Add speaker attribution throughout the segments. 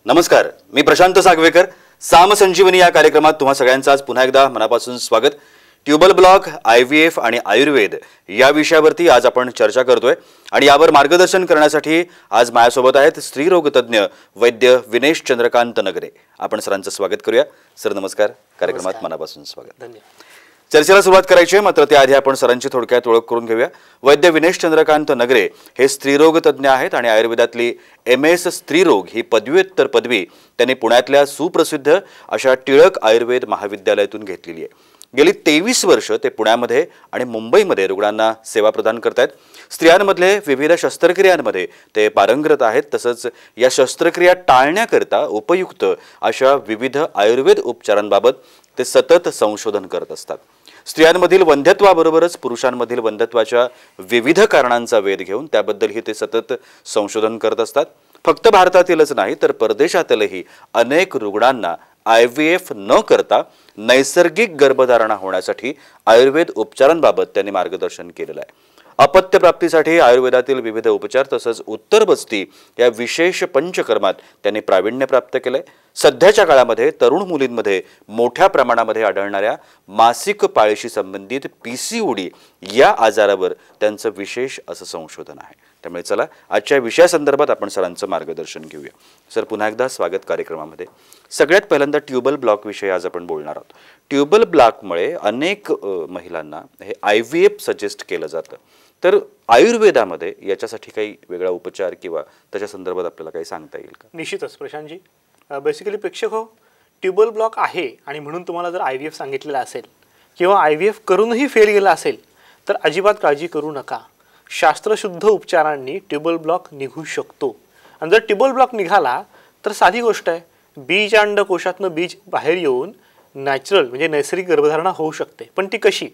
Speaker 1: नमस्कार, मी प्रशांत सागवेकर. साम संजीवनी या कार्यक्रमात तुम्हा सगळ्यांचं आज पुन्हा एकदा मनापासून स्वागत. ट्यूबल ब्लॉक, IVF आणि आयुर्वेद या विषयावरती आज आपण चर्चा करतोय आणि यावर मार्गदर्शन करण्यासाठी आज माझ्यासोबत आहेत स्त्रीरोग तज्ञ वैद्य विनेश चंद्रकांत नगरे. आपण सरांचं स्वागत करूया. सर नमस्कार, कार्यक्रमात मनापासून स्वागत.
Speaker 2: धन्यवाद.
Speaker 1: चर्चेला सुरुवात करायची आहे, मात्र त्याआधी आपण सरांची थोडक्यात ओळख करून घेऊया. वैद्य विनेश चंद्रकांत नगरे हे स्त्रीरोग तज्ञ आहेत आणि आयुर्वेदातली MS स्त्रीरोग ही पदव्युत्तर पदवी त्यांनी पुण्यातल्या सुप्रसिद्ध अशा टिळक आयुर्वेद महाविद्यालयातून घेतलेली आहे. गेली 23 वर्ष ते पुण्यामध्ये आणि मुंबईमध्ये रुग्णांना सेवा प्रदान करतात. स्त्रियांमधले विविध शस्त्रक्रियांमध्ये ते पारंगत आहेत. तसंच या शस्त्रक्रिया टाळण्याकरता उपयुक्त अशा विविध आयुर्वेद उपचारांबाबत ते सतत संशोधन करत असतात. स्त्रियांमधील वंध्यत्वाबरोबरच पुरुषांमधील वंध्यत्वाच्या विविध कारणांचा वेध घेऊन त्याबद्दलही ते सतत संशोधन करत असतात. फक्त भारतातीलच नाही तर परदेशातीलही अनेक रुग्णांना IVF न करता नैसर्गिक गर्भधारणा होण्यासाठी आयुर्वेद उपचारांबाबत त्यांनी मार्गदर्शन केलेलं आहे. अपत्य प्राप्तीसाठी आयुर्वेदातील विविध उपचार तसंच उत्तर बस्ती या विशेष पंचकर्मात त्यांनी प्रावीण्य प्राप्त केलंय. सध्याच्या काळामध्ये तरुण मुलींमध्ये मोठ्या प्रमाणामध्ये आढळणाऱ्या मासिक पाळीशी संबंधित PCOD या आजारावर त्यांचं विशेष असं संशोधन आहे. त्यामुळे चला आजच्या विषयासंदर्भात आपण सरांचं मार्गदर्शन घेऊया. सर पुन्हा एकदा स्वागत कार्यक्रमामध्ये. सगळ्यात पहिल्यांदा ट्यूबल ब्लॉक विषयी आज आपण बोलणार आहोत. ट्यूबल ब्लॉकमुळे अनेक महिलांना हे IVF सजेस्ट केलं जातं. तर आयुर्वेदामध्ये याच्यासाठी काही वेगळा उपचार किंवा त्याच्या संदर्भात आपल्याला काही सांगता येईल का?
Speaker 2: निश्चितच प्रशांतजी. बेसिकली प्रेक्षक हो, ट्यूबल ब्लॉक आहे आणि म्हणून तुम्हाला जर IVF सांगितलेलं असेल किंवा IVF करूनही फेल गेला असेल तर अजिबात काळजी करू नका. शास्त्रशुद्ध उपचारांनी ट्यूबल ब्लॉक निघू शकतो. आणि जर ट्यूबल ब्लॉक निघाला तर साधी गोष्ट आहे, बीज अंडकोशातनं बीज बाहेर येऊन नॅचरल म्हणजे नैसर्गिक गर्भधारणा होऊ शकते. पण ती कशी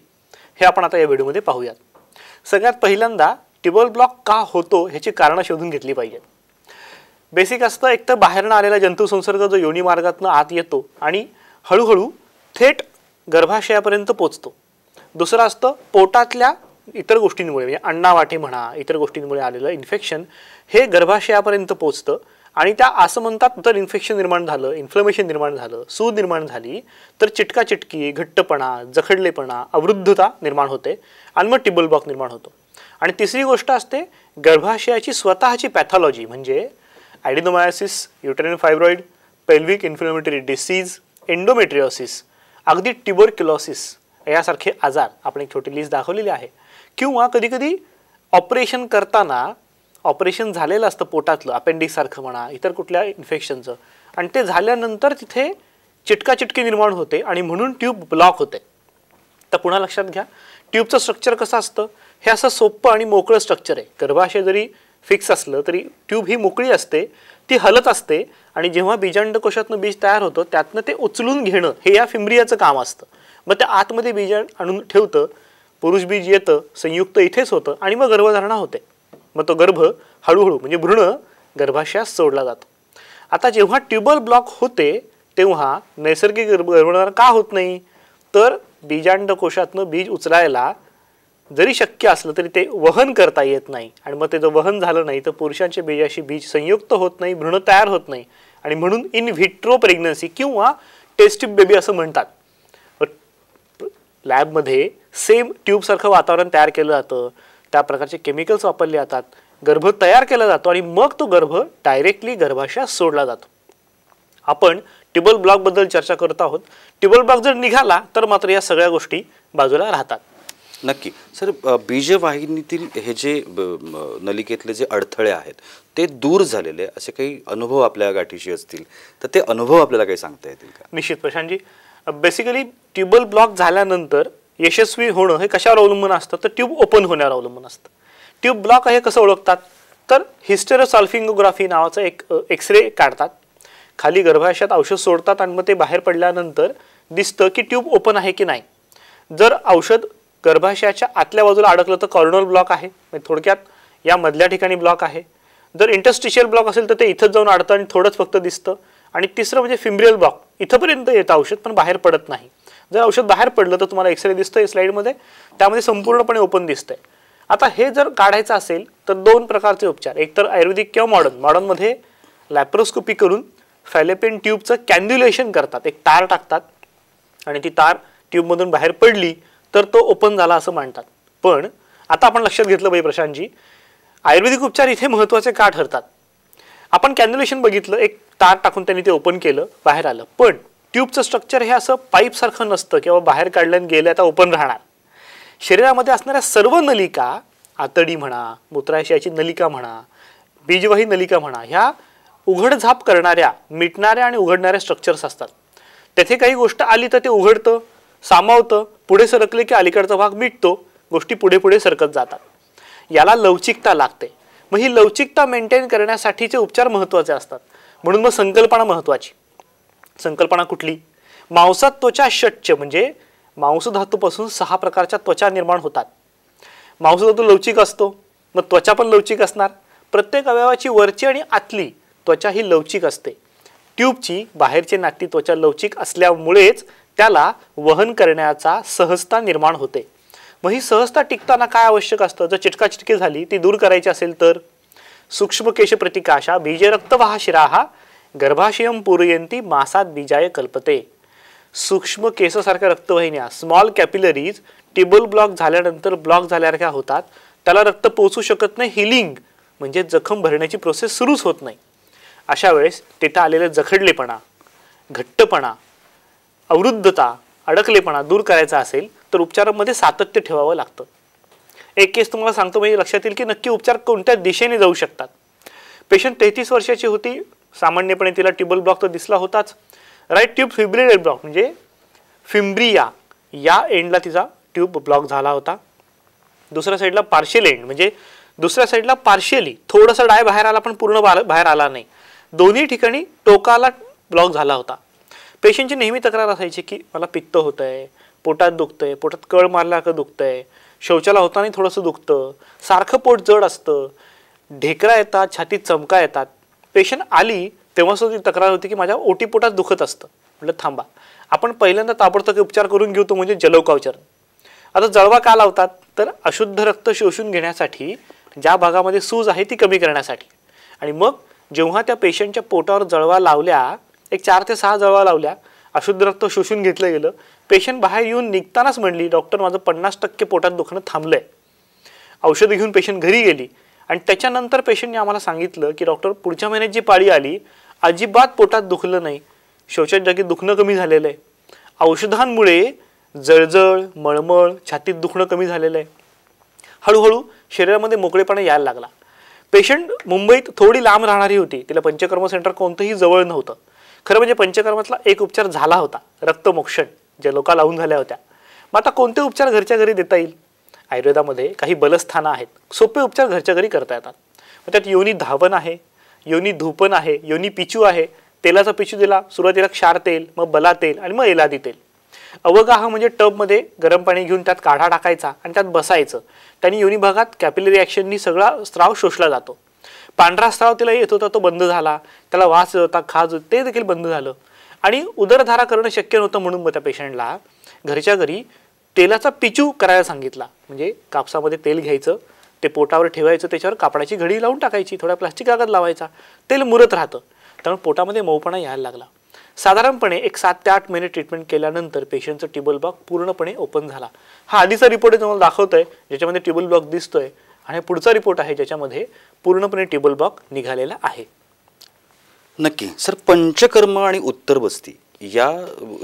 Speaker 2: हे आपण आता या व्हिडिओमध्ये पाहूयात. सगळ्यात पहिल्यांदा ट्यूबल ब्लॉक का होतो ह्याची कारणं शोधून घेतली पाहिजेत. बेसिक असतं, एक तर बाहेरनं आलेला जंतुसंसर्ग जो योनी मार्गातनं आत येतो आणि हळूहळू थेट गर्भाशयापर्यंत पोचतो. दुसरं असतं पोटातल्या इतर गोष्टींमुळे म्हणजे अन्नावाटे म्हणा इतर गोष्टींमुळे आलेलं इन्फेक्शन हे गर्भाशयापर्यंत पोचतं आणि त्या असं म्हणतात जर इन्फेक्शन निर्माण झालं, इन्फ्लमेशन निर्माण झालं, सूज निर्माण झाली तर चिटकाचिटकी, घट्टपणा, जखडलेपणा, अवरुद्धता निर्माण होते आणि मग ट्यूबल ब्लॉक निर्माण होतो. आणि तिसरी गोष्ट असते गर्भाशयाची स्वतःची पॅथॉलॉजी म्हणजे adenomyosis, uterine fibroid, pelvic inflammatory disease, endometriosis, अगदी ट्युबरक्युलोसिस यासारखे आजार आपण एक छोटी लिस्ट दाखवलेली आहे. किंवा कधीकधी ऑपरेशन करताना ऑपरेशन झालेलं असतं पोटातलं अपेंडिक्स सारखं म्हणा इतर कुठल्या इन्फेक्शनचं आणि ते झाल्यानंतर तिथे चिटकाचिटकी निर्माण होते आणि म्हणून ट्यूब ब्लॉक होते. तर पुन्हा लक्षात घ्या, ट्यूबचं स्ट्रक्चर कसं असतं, हे असं सोपं आणि मोकळं स्ट्रक्चर आहे. गर्भाशय जरी फिक्स असलं तरी ट्यूब ही मोकळी असते, ती हलत असते आणि जेव्हा बीजांडकोशातनं बीज तयार होतं त्यातनं ते उचलून घेणं हे या फिंब्रियाचं काम असतं. मग त्या आतमध्ये बीज आणून ठेवतं, पुरुष बीज येतं, संयुक्त इथेच होतं आणि मग गर्भधारणा होते. मग तो गर्भ हळूहळू म्हणजे भ्रूण गर्भाशयात सोडला जातो. आता जेव्हा ट्यूबल ब्लॉक होते तेव्हा नैसर्गिक गर्भधारणा का होत नाही, तर बीजांडकोशातनं बीज उचलायला जरी शक्य असलं तरी ते वहन करता येत नाही आणि मग ते जर वहन झालं नाही तर पुरुषांच्या बीजाशी बीज संयुक्त होत नाही, भ्रूण तयार होत नाही आणि म्हणून इन व्हिट्रो प्रेग्नन्सी किंवा टेस्ट ट्यूब बेबी असं म्हणतात. लॅबमध्ये सेम ट्यूबसारखं वातावरण तयार केलं जातं, त्या प्रकारचे केमिकल्स वापरले जातात, गर्भ तयार केला जातो आणि मग तो गर्भ डायरेक्टली गर्भाशयात सोडला जातो. आपण ट्यूबल ब्लॉकबद्दल चर्चा करत आहोत. ट्यूबल ब्लॉक जर निघाला तर मात्र या सगळ्या गोष्टी बाजूला राहतात.
Speaker 1: नक्की. सर बीजवाहिनीतील हे जे नलिकेतले जे अडथळे आहेत ते दूर झालेले असे काही अनुभव आपल्या गाठीशी असतील तर ते अनुभव आपल्याला काही सांगता येतील का?
Speaker 2: निश्चित प्रशांतजी. बेसिकली ट्यूबल ब्लॉक झाल्यानंतर यशस्वी होणं हे कशावर अवलंबून असतं, तर ट्यूब ओपन होण्यावर अवलंबून असतं. ट्यूब ब्लॉक आहे कसं ओळखतात, तर हिस्टेरोसल्फिंगोग्राफी नावाचं एक एक्सरे काढतात, खाली गर्भाशयात औषध सोडतात आणि मग ते बाहेर पडल्यानंतर दिसतं की ट्यूब ओपन आहे की नाही. जर औषध गर्भाशयाच्या आतल्या बाजूला अडकलं तर कॉर्नल ब्लॉक आहे, म्हणजे थोडक्यात या मधल्या ठिकाणी ब्लॉक आहे. जर इंटरस्टिशियल ब्लॉक असेल तर ते इथंच जाऊन अडतं आणि थोडंच फक्त दिसतं. आणि तिसरं म्हणजे फिम्ब्रियल ब्लॉक, इथंपर्यंत येतं औषध पण बाहेर पडत नाही. जर औषध बाहेर पडलं तर तुम्हाला एक्सरे दिसतोय स्लाइडमध्ये, त्यामध्ये संपूर्णपणे ओपन दिसतंय. आता हे जर काढायचं असेल तर दोन प्रकारचे उपचार, एक तर आयुर्वेदिक किंवा मॉडर्न. मॉडर्नमध्ये लॅप्रोस्कोपी करून फॅलोपियन ट्यूबचं कॅन्ड्युलेशन करतात, एक तार टाकतात आणि ती तार ट्यूबमधून बाहेर पडली तर तो ओपन झाला असं मानतात. पण आता आपण लक्षात घेतलं पाहिजे प्रशांतजी, आयुर्वेदिक उपचार इथे महत्त्वाचे का ठरतात? आपण कॅन्ड्युलेशन बघितलं, एक तार टाकून त्यांनी ते ओपन केलं, बाहेर आलं. पण ट्यूबचं स्ट्रक्चर हे असं पाईपसारखं नसतं किंवा बाहेर काढल्यानं गेलं आता ओपन राहणार. शरीरामध्ये असणाऱ्या सर्व नलिका, आतडी म्हणा, मूत्राशयाची नलिका म्हणा, बीजवाही नलिका म्हणा, ह्या उघडझाप करणाऱ्या, मिटणाऱ्या आणि उघडणाऱ्या स्ट्रक्चर्स असतात. तेथे काही गोष्ट आली तर ते उघडतं, सामावतं, पुढे सरकले की अलीकडचा भाग मिटतो, गोष्टी पुढे पुढे सरकत जातात. याला लवचिकता लागते. मग ही लवचिकता मेंटेन करण्यासाठीचे उपचार महत्त्वाचे असतात. म्हणून मग संकल्पना महत्त्वाची. संकल्पना कुठली? मांसात त्वचा षट्च, म्हणजे मांस धातूपासून 6 प्रकारच्या त्वचा निर्माण होतात. मांस धातू लवचिक असतो, मग त्वचा पण लवचिक असणार. प्रत्येक अवयवाची वरची आणि आतली त्वचा ही लवचिक असते. ट्यूबची बाहेरची नाती त्वचा लवचिक असल्यामुळेच त्याला वहन करण्याचा सहजता निर्माण होते. मग ही सहजता टिकताना काय आवश्यक असतं? जर चिटकाचिटकी झाली ती दूर करायची असेल तर सूक्ष्म केश प्रतिकाशा बीजे रक्तवाह शिराहा गर्भाशयम पूरयंती मासात बीजाय कल्पते. सूक्ष्म केसासारख्या रक्तवाहिन्या, स्मॉल कॅपिलरीज टेबल ब्लॉक झाल्यानंतर ब्लॉक झाल्यासारख्या होतात. त्याला रक्त पोहोचू शकत नाही, हिलिंग म्हणजे जखम भरण्याची प्रोसेस सुरूच होत नाही. अशा वेळेस तेथे आलेले जखडलेपणा, घट्टपणा, अवरुद्धता, अडकलेपणा दूर करायचा असेल तर उपचारांमध्ये सातत्य ठेवावं लागतं. एक केस तुम्हाला सांगतो, म्हणजे लक्षात येईल की नक्की उपचार कोणत्या दिशेने जाऊ शकतात. पेशंट 33 वर्षाची होती. सामान्यपणे तिला ट्यूबल ब्लॉक तर दिसला होताच. राईट ट्यूब फिब्रिलर ब्लॉक म्हणजे फिम्ब्रिया या एंडला तिचा ट्यूब ब्लॉक झाला होता. दुसऱ्या साईडला पार्शियल एंड म्हणजे दुसऱ्या साईडला पार्शियली थोडासा डाय बाहेर आला पण पूर्ण बाहेर आला नाही. दोन्ही ठिकाणी टोकाला ब्लॉक झाला होता. पेशंटची नेहमी तक्रार असायची की मला पित्त होतंय, पोटात दुखतंय, पोटात कळ मारल्यासारखं दुखतंय, शौचाला होताना थोडंसं दुखतं, सारखं पोट जड असतं, ढेकरा येतात, छातीत चमका येतात. पेशंट आली तेव्हा सुद्धा ती तक्रार होती की माझ्या ओटी पोटात दुखत असतं. म्हटलं थांबा, आपण पहिल्यांदा ताबडतोब उपचार करून घेऊ, तो म्हणजे जलौकावचरण. आता जळवा का लावतात? तर अशुद्ध रक्त शोषून घेण्यासाठी, ज्या भागामध्ये सूज आहे ती कमी करण्यासाठी. आणि मग जेव्हा त्या पेशंटच्या पोटावर जळवा लावल्या, एक 4 ते 6 जळवा लावल्या, अशुद्ध रक्त शोषून घेतलं गेलं. पेशंट बाहेर येऊन निघतानाच म्हणली, डॉक्टर माझं 50% पोटात दुखणं थांबलंय. औषधं घेऊन पेशंट घरी गेली आणि त्याच्यानंतर पेशंटने आम्हाला सांगितलं की डॉक्टर पुढच्या महिन्यात जी पाळी आली अजिबात पोटात दुखलं नाही, शौचाच्या जागी दुखणं कमी झालेलं आहे. औषधांमुळे जळजळ, मळमळ, छातीत दुखणं कमी झालेलं आहे. हळूहळू शरीरामध्ये मोकळेपणा यायला लागला. पेशंट मुंबईत थोडी लांब राहणारी होती, तिला पंचकर्म सेंटर कोणतंही जवळ नव्हतं. खरं म्हणजे पंचकर्मातला एक उपचार झाला होता, रक्तमोक्षण, जे लोका लावून झाल्या होत्या. मग आता कोणते उपचार घरच्या घरी देता येईल? आयुर्वेदामध्ये काही बलस्थानं आहेत, सोपे उपचार घरच्या घरी करता येतात. मग त्यात योनी धावन आहे, योनी धूपन आहे, योनी पिचू आहे. तेलाचा पिचू दिला, सुरुवातीला क्षार तेल, मग बला तेल आणि मग एलादी तेल. अवगाह म्हणजे टबमध्ये गरम पाणी घेऊन त्यात काढा टाकायचा आणि त्यात बसायचं. त्यांनी योनी भागात कॅपिलरी ॲक्शननी सगळा स्त्राव शोषला जातो. पांढरा स्त्राव तिला येत होता तो बंद झाला, त्याला वास येत होता, खाज, ते देखील बंद झालं. आणि उदरधारा करणं शक्य नव्हतं म्हणून मग त्या पेशंटला घरच्या घरी तेलाचा पिचू करायला सांगितला. म्हणजे कापसामध्ये तेल घ्यायचं, ते पोटावर ठेवायचं, त्याच्यावर कापडाची घडी लावून टाकायची, थोडा प्लास्टिक कागद लावायचा, तेल मुरत राहतं. त्यामुळे पोटामध्ये मऊपणा यायला लागला. साधारणपणे एक 7 ते 8 महिने ट्रीटमेंट केल्यानंतर पेशंटचं ट्यूबल ब्लॉक पूर्णपणे ओपन झाला. हा आधीचा रिपोर्ट तुम्हाला दाखवतोय ज्याच्यामध्ये ट्यूबल ब्लॉक दिसतोय, आणि पुढचा रिपोर्ट आहे ज्याच्यामध्ये पूर्णपणे ट्यूबल ब्लॉक निघालेला आहे.
Speaker 1: नक्की सर, पंचकर्म आणि उत्तर बस्ती या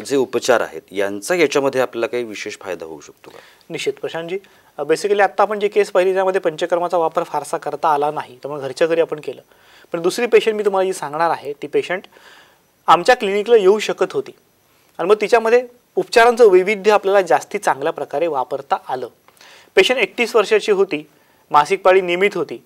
Speaker 1: जे उपचार आहेत यांचा याच्यामध्ये आपल्याला काही विशेष फायदा होऊ शकतो का?
Speaker 2: निश्चित प्रशांतजी, बेसिकली आत्ता आपण जे केस पाहिली त्यामध्ये पंचकर्माचा वापर फारसा करता आला नाही, त्यामुळे घरच्या घरी आपण केलं. पण दुसरी पेशंट मी तुम्हाला जी सांगणार आहे ती पेशंट आमच्या क्लिनिकला येऊ शकत होती आणि मग तिच्यामध्ये उपचारांचं वैविध्य आपल्याला जास्ती चांगल्या प्रकारे वापरता आलं. पेशंट 31 वर्षाची होती, मासिक पाळी नियमित होती.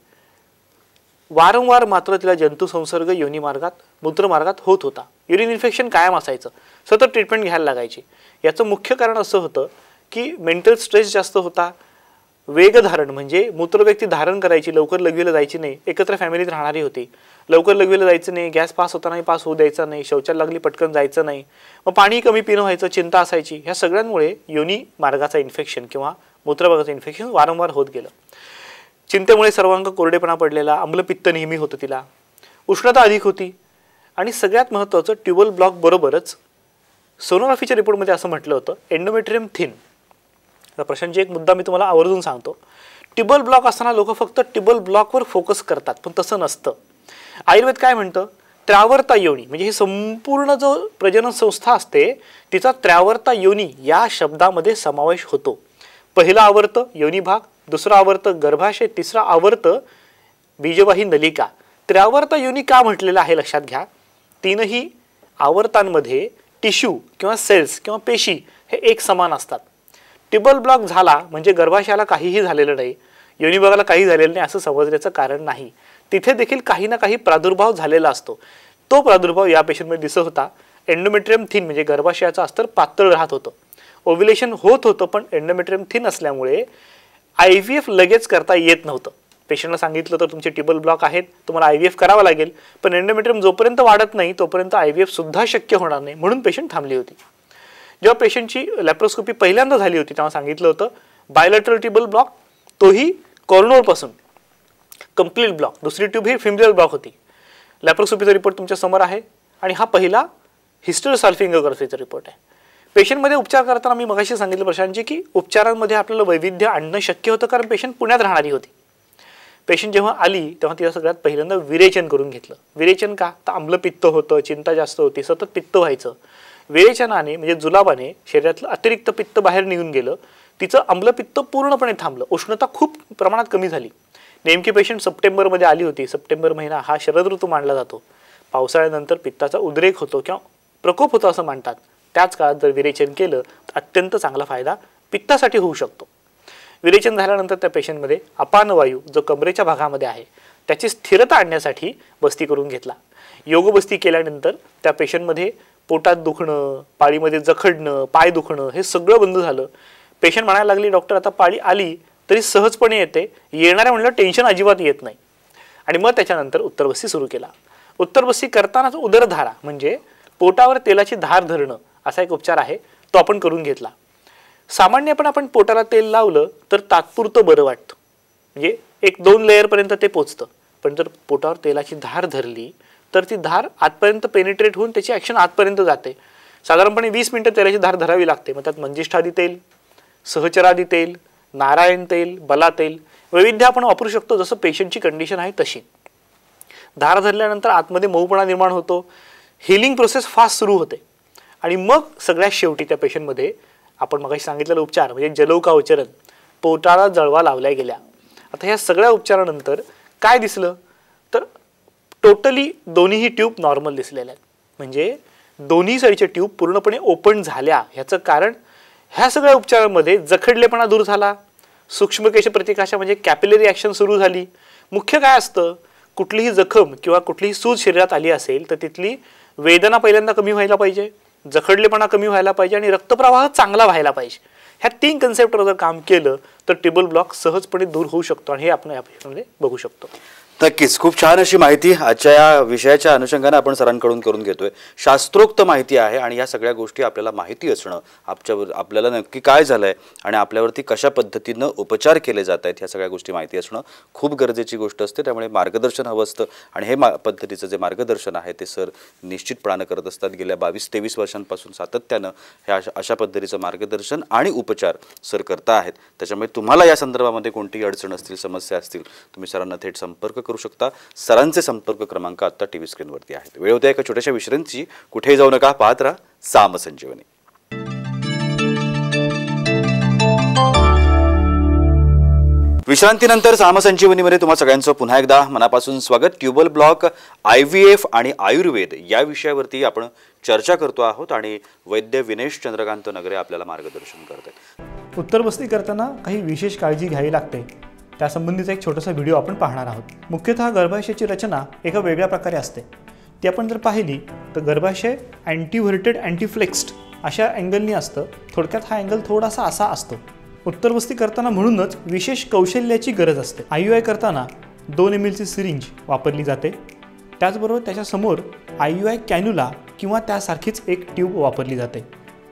Speaker 2: वारंवार मात्र तिला जंतू संसर्ग योनी मार्गात, मूत्रमार्गात होत होता. युरिन इन्फेक्शन कायम असायचं, सतत ट्रीटमेंट घ्यायला लागायची. याचं मुख्य कारण असं होतं की मेंटल स्ट्रेस जास्त होता. वेगधारण म्हणजे मूत्रव्यक्ती धारण करायची, लवकर लघवीला जायची नाही. एकत्र फॅमिलीत राहणारी होती, लवकर लघवीला जायचं नाही, गॅस पास होता नाही, पास होऊ द्यायचा नाही, शौचाला लागली पटकन जायचं नाही, मग पाणी कमी पिणं व्हायचं, चिंता असायची. ह्या सगळ्यांमुळे योनी मार्गाचा इन्फेक्शन किंवा मूत्रभागाचं इन्फेक्शन वारंवार होत गेलं. चिंतेमुळे सर्वांग कोरडेपणा पडलेला, आम्लपित्त नेहमी होतं तिला, उष्णता अधिक होती आणि सगळ्यात महत्त्वाचं ट्यूबल ब्लॉक बरोबरच सोनोग्राफीच्या रिपोर्टमध्ये असं म्हटलं होतं एंडोमेट्रियम थिन. तर प्रशांतजी एक मुद्दा मी तुम्हाला आवर्जून सांगतो. ट्यूबल ब्लॉक असताना लोक फक्त ट्यूबल ब्लॉकवर फोकस करतात, पण तसं नसतं. आयुर्वेद काय म्हणतं, त्रावर्ता योनी म्हणजे ही संपूर्ण जो प्रजनन संस्था असते तिचा त्रावर्ता योनी या शब्दामध्ये समावेश होतो. पहिला आवर्त योनी भाग, दुसरा आवर्त गर्भाशय, तिसरा आवर्त बीजवाही नलिका. त्रावर्ता योनी का म्हटलेलं आहे लक्षात घ्या. तीनही आवर्तांमध्ये टिश्यू किंवा सेल्स किंवा पेशी हे एक समान असतात. ट्यूबल ब्लॉक झाला म्हणजे गर्भाशयाला काहीही झालेलं नाही, योनी भागाला काही झालेलं नाही असं समजण्याचं कारण नाही. तिथे देखील काही ना काही प्रादुर्भाव झालेला असतो. तो प्रादुर्भाव या पेशंटमध्ये दिसत होता. एंडोमेट्रियम थिन म्हणजे गर्भाशयाचं अस्तर पातळ राहत होतं. ओव्ह्युलेशन होत होतं, पण एंडोमेट्रियम थिन असल्यामुळे IVF लगेच करता येत नव्हतं. पेशंटला सांगितलं तर तुमचे ट्यूबल ब्लॉक आहेत, तुम्हाला IVF करावं लागेल, पण एंडोमेट्रियम जोपर्यंत वाढत नाही तोपर्यंत IVF सुद्धा शक्य होणार नाही, म्हणून पेशंट थांबली होती. जेव्हा पेशंटची लॅप्रोस्कोपी पहिल्यांदा झाली होती तेव्हा सांगितलं होतं बायलॅटरल ट्यूबल ब्लॉक, तोही कॉर्नरपासून कंप्लीट ब्लॉक. दुसरी ट्यूब ही फिमरल ब्लॉक होती. लॅप्रोस्कोपीचा रिपोर्ट तुमच्या समोर आहे आणि हा पहिला हिस्टेरोसाल्फिंगोग्राफीचा रिपोर्ट आहे. पेशंटमध्ये उपचार करताना मी मगाशी सांगितलं प्रशांतजी की उपचारांमध्ये आपल्याला वैविध्य आणणं शक्य होतं, कारण पेशंट पुण्यात राहणारी होती. पेशंट जेव्हा आली तेव्हा तिला सगळ्यात पहिल्यांदा विरेचन करून घेतलं. विरेचन का, तर आम्लपित्त होतं, चिंता जास्त होती, सतत पित्त व्हायचं. विरेचनाने म्हणजे जुलाबाने शरीरातलं अतिरिक्त पित्त बाहेर निघून गेलं. तिचं आम्लपित्त पूर्णपणे थांबलं, उष्णता खूप प्रमाणात कमी झाली. नेमकी पेशंट सप्टेंबरमध्ये आली होती. सप्टेंबर महिना हा शरद ऋतू मानला जातो. पावसाळ्यानंतर पित्ताचा उद्रेक होतो किंवा प्रकोप होतो असं म्हणतात. त्याच काळात जर विरेचन केलं तर अत्यंत चांगला फायदा पित्तासाठी होऊ शकतो. विरेचन झाल्यानंतर त्या पेशंटमध्ये अपान वायू जो कमरेच्या भागामध्ये आहे त्याची स्थिरता आणण्यासाठी बस्ती करून घेतला. योग बस्ती केल्यानंतर त्या पेशंटमध्ये पोटात दुखणं, पाळीमध्ये जखडणं, पाय दुखणं हे सगळं बंद झालं. पेशंट म्हणायला लागली डॉक्टर आता पाळी आली तरी सहजपणे येते, येणाऱ्या म्हणलं टेन्शन अजिबात येत नाही. आणि मग त्याच्यानंतर उत्तरबस्ती सुरू केला. उत्तरबस्ती करतानाच उदरधारा म्हणजे पोटावर तेलाची धार धरणं असा एक उपचार आहे, तो आपण करून घेतला. सामान्यपणे आपण पोटाला तेल लावलं तर तात्पुरतं बरं वाटतं, म्हणजे 1-2 लेअरपर्यंत ते पोचतं. पण जर पोटावर तेलाची धार धरली तर ती धार आतपर्यंत पेनिट्रेट होऊन त्याची ॲक्शन आतपर्यंत जाते. साधारणपणे 20 मिनिटं तेलाची धार धरावी लागते. मग त्यात मंजिष्ठादी तेल, सहचरादी तेल, नारायण तेल, बला तेल वैविध्य आपण वापरू शकतो जसं पेशंटची कंडिशन आहे तशी. धार धरल्यानंतर आतमध्ये मऊपणा निर्माण होतो, हिलिंग प्रोसेस फास्ट सुरू होते. आणि मग सगळ्यात शेवटी त्या पेशंटमध्ये आपण मगाशी सांगितलेला उपचार म्हणजे जलौकावचरण, पोटाला जळवा लावल्या गेल्या. आता ह्या सगळ्या उपचारानंतर काय दिसलं तर टोटली दोन्हीही ट्यूब नॉर्मल दिसलेल्या आहेत. म्हणजे दोन्ही साईडच्या ट्यूब पूर्णपणे ओपन झाल्या. ह्याचं कारण ह्या सगळ्या उपचारांमध्ये जखडलेपणा दूर झाला, सूक्ष्मकेश प्रतिकाशा म्हणजे कॅपिलरी ॲक्शन सुरू झाली. मुख्य काय असतं, कुठलीही जखम किंवा कुठलीही सूज शरीरात आली असेल तर तिथली वेदना पहिल्यांदा कमी व्हायला पाहिजे, जखडलेपणा कमी व्हायला पाहिजे आणि रक्तप्रवाह चांगला व्हायला पाहिजे. ह्या 3 कन्सेप्टवर जर काम केलं तर ट्यूबल ब्लॉक सहजपणे दूर होऊ शकतो आणि हे आपण या पेशंटमध्ये बघू शकतो.
Speaker 1: नक्कीच खूप छान अशी माहिती आजच्या या विषयाच्या अनुषंगाने आपण सरांकडून करून घेतोय. शास्त्रोक्त माहिती आहे आणि या सगळ्या गोष्टी आपल्याला माहिती असणं, आपल्याला नक्की काय झालंय आणि आपल्यावरती कशा पद्धतीनं उपचार केले जात आहेत ह्या सगळ्या गोष्टी माहिती असणं खूप गरजेची गोष्ट असते. त्यामुळे मार्गदर्शन हवं असतं आणि हे पद्धतीचं जे मार्गदर्शन आहे ते सर निश्चितपणानं करत असतात. गेल्या 22-23 वर्षांपासून सातत्यानं ह्या अशा पद्धतीचं मार्गदर्शन आणि उपचार सर करता आहेत. त्याच्यामुळे तुम्हाला या संदर्भामध्ये कोणतीही अडचण असतील, समस्या असतील, तुम्ही सरांना थेट संपर्क करू शकता. सरांचे संपर्क क्रमांक आता टीव्ही स्क्रीनवरती आहेत. वेळ होते एका छोट्याशा विश्रांतीची. कुठेही जाऊ नका, पाहत राहा साम संजीवनी. विश्रांतीनंतर साम संजीवनीमध्ये तुम्हा सगळ्यांचं पुन्हा एकदा मनापासून स्वागत. ट्यूबल ब्लॉक, IVF आणि आयुर्वेद या विषयावरती आपण चर्चा करतो आहोत आणि वैद्य विनेश चंद्रकांत नगरे आपल्याला मार्गदर्शन करत आहेत.
Speaker 2: उत्तरबस्ती करताना काही विशेष काळजी घ्यावी लागते, त्यासंबंधीचा एक छोटासा व्हिडिओ आपण पाहणार आहोत. मुख्यतः गर्भाशयाची रचना एका वेगळ्या प्रकारे असते. ती आपण जर पाहिली तर गर्भाशय अँटीव्हर्टेड अँटीफ्लेक्स्ड अशा अँगलनी असतं. थोडक्यात हा अँगल थोडासा असा असतो. उत्तरबस्ती करताना म्हणूनच विशेष कौशल्याची गरज असते. IUI करताना 2 ml सिरिंज वापरली जाते. त्याचबरोबर त्याच्यासमोर IUI कॅन्युला किंवा त्यासारखीच एक ट्यूब वापरली जाते.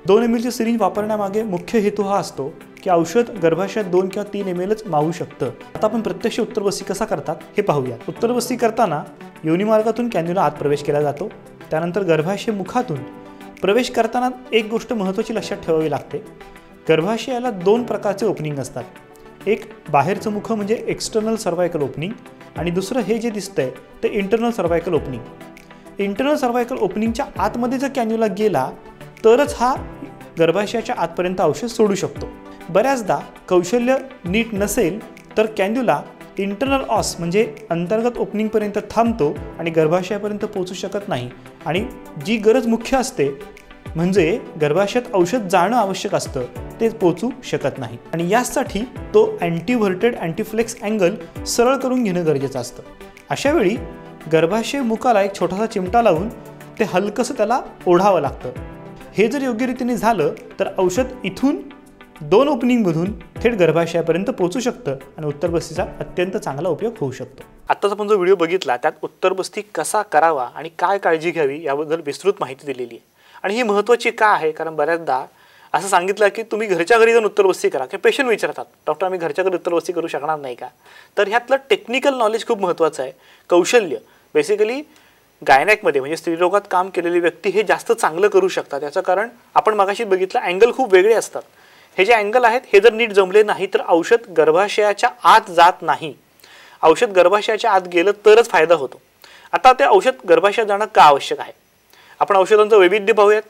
Speaker 2: 2 ml सिरिंज वापरण्यामागे मुख्य हेतू हा असतो की औषध गर्भाशयात 2 किंवा 3 mlच मावू शकतं. आता आपण प्रत्यक्ष उत्तरबस्ती कसा करतात हे पाहूया. उत्तरबस्ती करताना योनिमार्गातून कॅन्युला आत प्रवेश केला जातो. त्यानंतर गर्भाशय मुखातून प्रवेश करताना एक गोष्ट महत्त्वाची लक्षात ठेवावी लागते. गर्भाशयाला 2 प्रकारचे ओपनिंग असतात. एक बाहेरचं मुख म्हणजे एक्सटर्नल सर्वायकल ओपनिंग आणि दुसरं हे जे दिसतंय ते internal cervical opening. Internal cervical ओपनिंगच्या आतमध्ये जर कॅन्युला गेला तरच हा गर्भाशयाच्या आतपर्यंत औषध सोडू शकतो. बऱ्याचदा कौशल्य नीट नसेल तर कॅन्युला इंटरनल ऑस म्हणजे अंतर्गत ओपनिंगपर्यंत थांबतो आणि गर्भाशयापर्यंत पोहोचू शकत नाही आणि जी गरज मुख्य असते म्हणजे गर्भाशयात औषध जाणं आवश्यक असतं ते पोहोचू शकत नाही आणि यासाठी तो अँटीव्हर्टेड अँटीफ्लेक्स अँगल सरळ करून घेणं गरजेचं असतं. अशावेळी गर्भाशय मुखाला एक छोटासा चिमटा लावून ते हलकंसं त्याला ओढावं लागतं. हे जर योग्य रीतीने झालं तर औषध इथून 2 ओपनिंगमधून थेट गर्भाशयापर्यंत पोहोचू शकतं आणि उत्तरबस्तीचा अत्यंत चांगला उपयोग होऊ शकतो. आत्ताच आपण जो व्हिडिओ बघितला त्यात उत्तरबस्ती कसा करावा आणि काय काळजी घ्यावी याबद्दल विस्तृत माहिती दिलेली आहे. आणि ही महत्त्वाची का आहे कारण बऱ्याचदा असं सांगितलं की तुम्ही घरच्या घरी जाऊन उत्तरबस्ती करा की पेशंट विचारतात डॉक्टर आम्ही घरच्या घरी उत्तरबस्ती करू शकणार नाही का. तर ह्यातलं टेक्निकल नॉलेज खूप महत्त्वाचं आहे. कौशल्य बेसिकली गायनॅकमध्ये म्हणजे स्त्रीरोगात काम केलेली व्यक्ती हे जास्त चांगलं करू शकतात. याचं कारण आपण मगाशी बघितलं अँगल खूप वेगळे असतात. हे जे अँगल आहेत हे जर नीट जमले नाही तर औषध गर्भाशयाच्या आत जात नाही. औषध गर्भाशयाच्या आत गेलं तरच फायदा होतो. आता ते औषध गर्भाशयात जाणं का आवश्यक आहे आपण औषधांचं वैविध्य पाहूयात.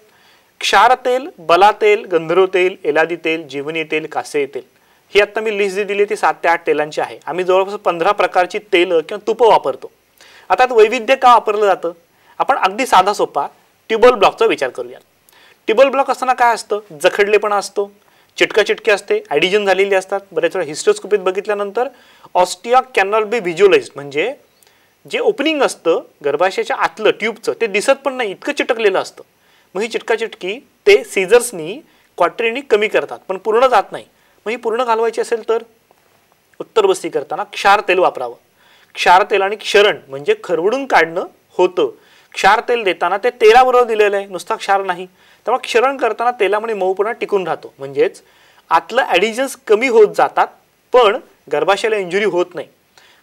Speaker 2: क्षार तेल, बला तेल, गंधर्व तेल, एलादी तेल, जीवनी तेल, कासेय तेल ही आता मी लिस्ट जी दिली ती 7 ते 8 तेलांची आहे. आम्ही जवळपास 15 प्रकारची तेल किंवा तुपं वापरतो. आता वैविध्य का वापरलं जातं आपण अगदी साधा सोपा ट्यूबल ब्लॉकचा विचार करूया. ट्यूबल ब्लॉक असताना काय असतं जखडलेपणा असतो, चिटकाचिटकी असते, ॲडिजन झालेली असतात. बऱ्याच वेळा हिस्ट्रोस्कोपीत बघितल्यानंतर ऑस्टिया कॅनॉल बी व्हिज्युअलाइज्ड म्हणजे जे ओपनिंग असतं गर्भाशयाच्या आतलं ट्यूबचं ते दिसत पण नाही इतकं चिटकलेलं असतं. मग ही चिटकाचिटकी ते सीझर्सनी क्वाट्रीनी कमी करतात पण पूर्ण जात नाही. मग ही पूर्ण घालवायची असेल तर उत्तरबस्ती करताना क्षार तेल वापरावं. क्षार तेल आणि क्षरण म्हणजे खरवडून काढणं होतं. क्षार तेल देताना ते तेलाबरोबर दिलेलं आहे नुसता क्षार नाही. त्यामुळे क्षरण करताना तेलामुळे मऊपणा टिकून राहतो म्हणजेच आतलं ॲडिजन्स कमी होत जातात पण गर्भाशयाला इंजुरी होत नाही.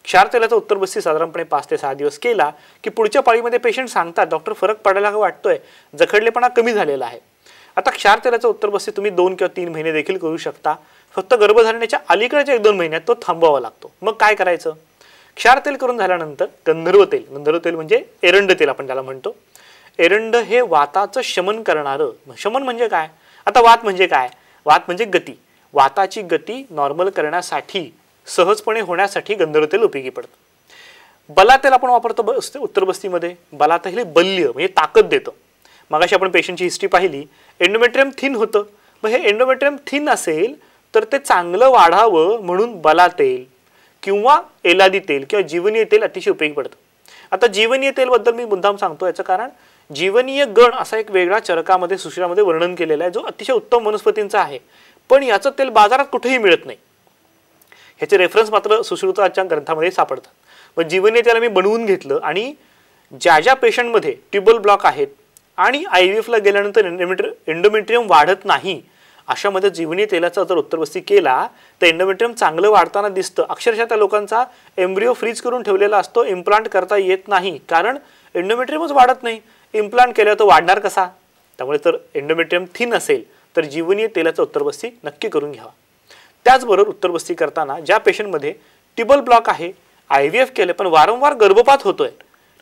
Speaker 2: क्षार तेलाचा उत्तरबस्ती साधारणपणे 5 ते 6 दिवस केला की पुढच्या पाळीमध्ये पेशंट सांगतात डॉक्टर फरक पडायला वाटतोय जखडलेपणा कमी झालेला आहे. आता क्षार तेलाचा उत्तरबस्ती तुम्ही 2 किंवा 3 महिने देखील करू शकता. फक्त गर्भधारणेच्या अलीकडच्या 1-2 महिन्यात तो थांबवावा लागतो. मग काय करायचं क्षार तेल करून झाल्यानंतर गंधर्व तेल म्हणजे एरंड तेल आपण त्याला म्हणतो. एरंड हे वाताचं शमन करणारं. शमन म्हणजे काय आता वात म्हणजे काय वात म्हणजे गती. वाताची गती नॉर्मल करण्यासाठी सहजपणे होण्यासाठी गंधर्व तेल उपयोगी पडतं. बला तेल आपण वापरतो उत्तरबस्तीमध्ये. बला तेल बल्य म्हणजे ताकद देतं. मगाशी आपण पेशंटची हिस्ट्री पाहिली एंडोमेट्रियम थिन होतं. मग हे एंडोमेट्रियम थिन असेल तर ते चांगलं वाढावं म्हणून बला तेल किंवा एलादी तेल किंवा जीवनीय तेल अतिशय उपयोगी पडतं. आता जीवनीय तेलबद्दल मी मुद्दाम सांगतो याचं कारण जीवनीय गण असा एक वेगळा चरकामध्ये सुश्रामध्ये वर्णन केलेला आहे जो अतिशय उत्तम वनस्पतींचा आहे पण याचं तेल बाजारात कुठेही मिळत नाही. ह्याचे रेफरन्स मात्र सुश्रुताच्या ग्रंथामध्ये सापडतात. मग जीवनीय तेल मी बनवून घेतलं आणि ज्या ज्या पेशंटमध्ये ट्यूबल ब्लॉक आहेत आणि IVF ला गेल्यानंतर एंडोमेट्रियम वाढत नाही अशामध्ये जीवनीय तेलाचा जर उत्तरबस्ती केला तर एंडोमेट्रियम चांगलं वाढताना दिसतं. अक्षरशः त्या लोकांचा एम्ब्रिओ फ्रीज करून ठेवलेला असतो. इम्प्लांट करता येत नाही कारण एंडोमेट्रियमच वाढत नाही. इम्प्लांट केल्यावर तो वाढणार कसा. त्यामुळे तर एंडोमेट्रियम थिन असेल तर जीवनीय तेलाचा उत्तरबस्ती नक्की करून घ्यावा. त्याचबरोबर उत्तरबस्ती करताना ज्या पेशंटमध्ये ट्यूबल ब्लॉक आहे IVF केले पण वारंवार गर्भपात होतोय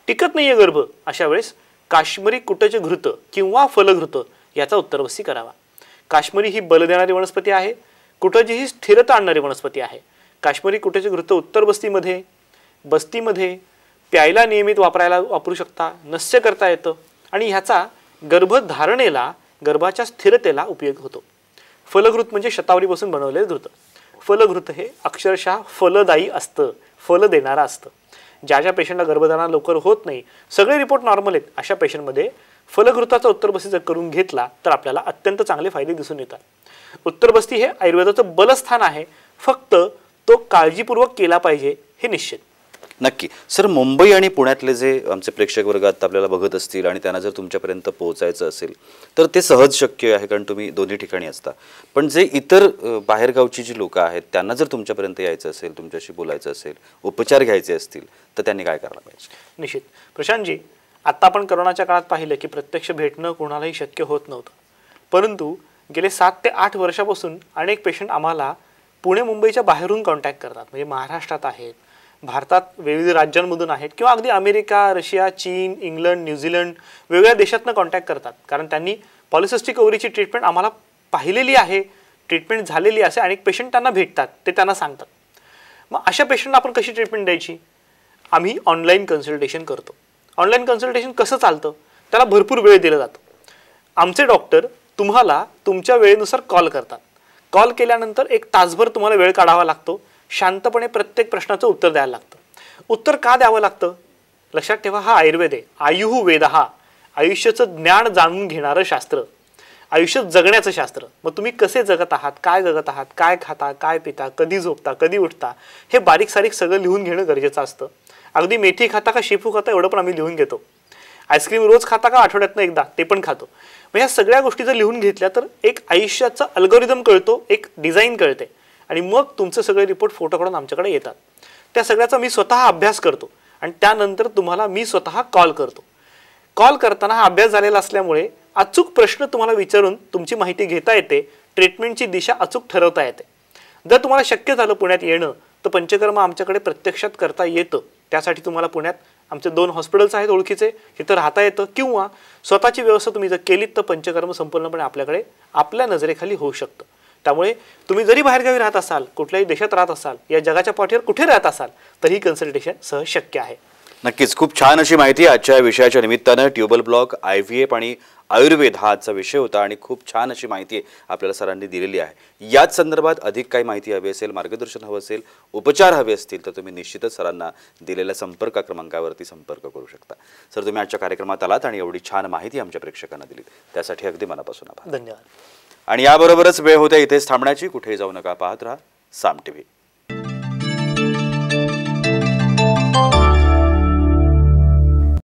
Speaker 2: टिकत नाहीये गर्भ अशा वेळेस काश्मीरी कुटज घृत किंवा फलघृत याचा उत्तरबस्ती करावा. काश्मीरी ही बल देणारी वनस्पती आहे. कुटज ही स्थिरता आणणारी वनस्पती आहे. काश्मीरी कुटज घृत उत्तरबस्तीमध्ये बस्तीमध्ये प्यायला नियमित वापरू शकता. नस्य करता येतं आणि ह्याचा गर्भधारणेला गर्भाच्या स्थिरतेला उपयोग होतो. फलघृत म्हणजे शतावरीपासून बनवलेले घृत. फलघृत हे अक्षरशः फलदायी असतं फल देणारं असतं. ज्या ज्या पेशंटला गर्भधारणा लवकर होत नाही सगळे रिपोर्ट नॉर्मल आहेत अशा पेशंटमध्ये फलघृताचा उत्तरबस्ती जर करून घेतला तर आपल्याला अत्यंत चांगले फायदे दिसून येतात. उत्तरबस्ती हे आयुर्वेदाचं बलस्थान आहे फक्त तो काळजीपूर्वक केला पाहिजे हे निश्चित.
Speaker 1: नक्की सर. मुंबई आणि पुण्यातले जे आमचे प्रेक्षक वर्ग आता आपल्याला बघत असतील आणि त्यांना जर तुमच्यापर्यंत पोहोचायचं असेल तर ते सहज शक्य आहे कारण तुम्ही दोन्ही ठिकाणी असता. पण जे इतर बाहेरगावची जी लोक आहेत त्यांना जर तुमच्यापर्यंत यायचं असेल तुमच्याशी बोलायचं असेल उपचार घ्यायचे असतील तर त्यांनी काय करायला पाहिजे.
Speaker 2: निश्चित प्रशांतजी आता आपण करोनाच्या काळात पाहिलं की प्रत्यक्ष भेटणं कोणालाही शक्य होत नव्हतं, परंतु गेले 7 ते 8 वर्षापासून अनेक पेशंट आम्हाला पुणे मुंबईच्या बाहेरून कॉन्टॅक्ट करतात. म्हणजे महाराष्ट्रात आहेत, भारतात विविध राज्यांमधून आहेत किंवा अगदी अमेरिका, रशिया, चीन, इंग्लंड, न्यूझीलंड वेगवेगळ्या देशातनं कॉन्टॅक्ट करतात, कारण त्यांनी पॉलिसिस्टिक ओव्हरीची ट्रीटमेंट आम्हाला पाहिलेली आहे, ट्रीटमेंट झालेली असे अनेक पेशंट त्यांना भेटतात, ते त्यांना सांगतात. मग अशा पेशंटला आपण कशी ट्रीटमेंट द्यायची? आम्ही ऑनलाईन कन्सल्टेशन करतो. ऑनलाईन कन्सल्टेशन कसं चालतं? त्याला भरपूर वेळ दिला जातो. आमचे डॉक्टर तुम्हाला तुमच्या वेळेनुसार कॉल करतात. कॉल केल्यानंतर 1 तासभर तुम्हाला वेळ काढावा लागतो. शांतपणे प्रत्येक प्रश्नाचं उत्तर द्यायला लागतं. उत्तर का द्यावं लागतं? लक्षात ठेवा, हा आयुर्वेद आहे. आयुः वेदः, आयुष्याचं ज्ञान जाणून घेणारं शास्त्र, आयुष्य जगण्याचं शास्त्र. मग तुम्ही कसे जगत आहात, काय जगत आहात, काय खाता, काय पिता, कधी झोपता, कधी उठता, हे बारीक सारीक सगळं लिहून घेणं गरजेचं असतं. अगदी मेथी खाता का शेपू खाता एवढं पण आम्ही लिहून घेतो. आईस्क्रीम रोज खाता का आठवड्यातनं एकदा, ते पण खातो. मग ह्या सगळ्या गोष्टी जर लिहून घेतल्या तर एक आयुष्याचा अल्गोरिदम कळतो, एक डिझाईन कळते, आणि मग तुमचे सगळे रिपोर्ट फोटो काढून आमच्याकडे येतात. त्या सगळ्याचा मी स्वतः अभ्यास करतो आणि त्यानंतर तुम्हाला मी स्वतः कॉल करतो. कॉल करताना हा अभ्यास झालेला असल्यामुळे अचूक प्रश्न तुम्हाला विचारून तुमची माहिती घेता येते, ट्रीटमेंटची दिशा अचूक ठरवता येते. जर तुम्हाला शक्य झालं पुण्यात येणं तर पंचकर्म आमच्याकडे प्रत्यक्षात करता येतं. त्यासाठी तुम्हाला पुण्यात आमचे 2 हॉस्पिटल्स आहेत ओळखीचे, तिथं राहता येतं, किंवा स्वतःची व्यवस्था तुम्ही जर केलीत तर पंचकर्म संपूर्णपणे आपल्याकडे आपल्या नजरेखाली होऊ शकतं. त्यामुळे तुम्ही जरी बाहेरगावी राहत असाल, कुठल्याही देशात राहत असाल, या जगाच्या पाठीवर कुठे राहत असाल, तरी कन्सल्टेशन सहज शक्य आहे.
Speaker 1: नक्कीच खूप छान अशी माहिती आजच्या विषयाच्या निमित्तानं. ट्युबल ब्लॉक, IVF आणि आयुर्वेद हा आजचा विषय होता आणि खूप छान अशी माहिती आपल्याला सरांनी दिलेली आहे. याच संदर्भात अधिक काही माहिती हवी असेल, मार्गदर्शन हवं असेल, उपचार हवे असतील तर तुम्ही निश्चितच सरांना दिलेल्या संपर्क क्रमांकावरती संपर्क करू शकता. सर, तुम्ही आजच्या कार्यक्रमात आलात आणि एवढी छान माहिती आमच्या प्रेक्षकांना दिली, त्यासाठी अगदी मनापासून आभार.
Speaker 2: धन्यवाद.
Speaker 1: आणि याबरोबरच वेळ होत्या इथेच थांबण्याची. कुठेही जाऊ नका, पाहत राहा साम TV.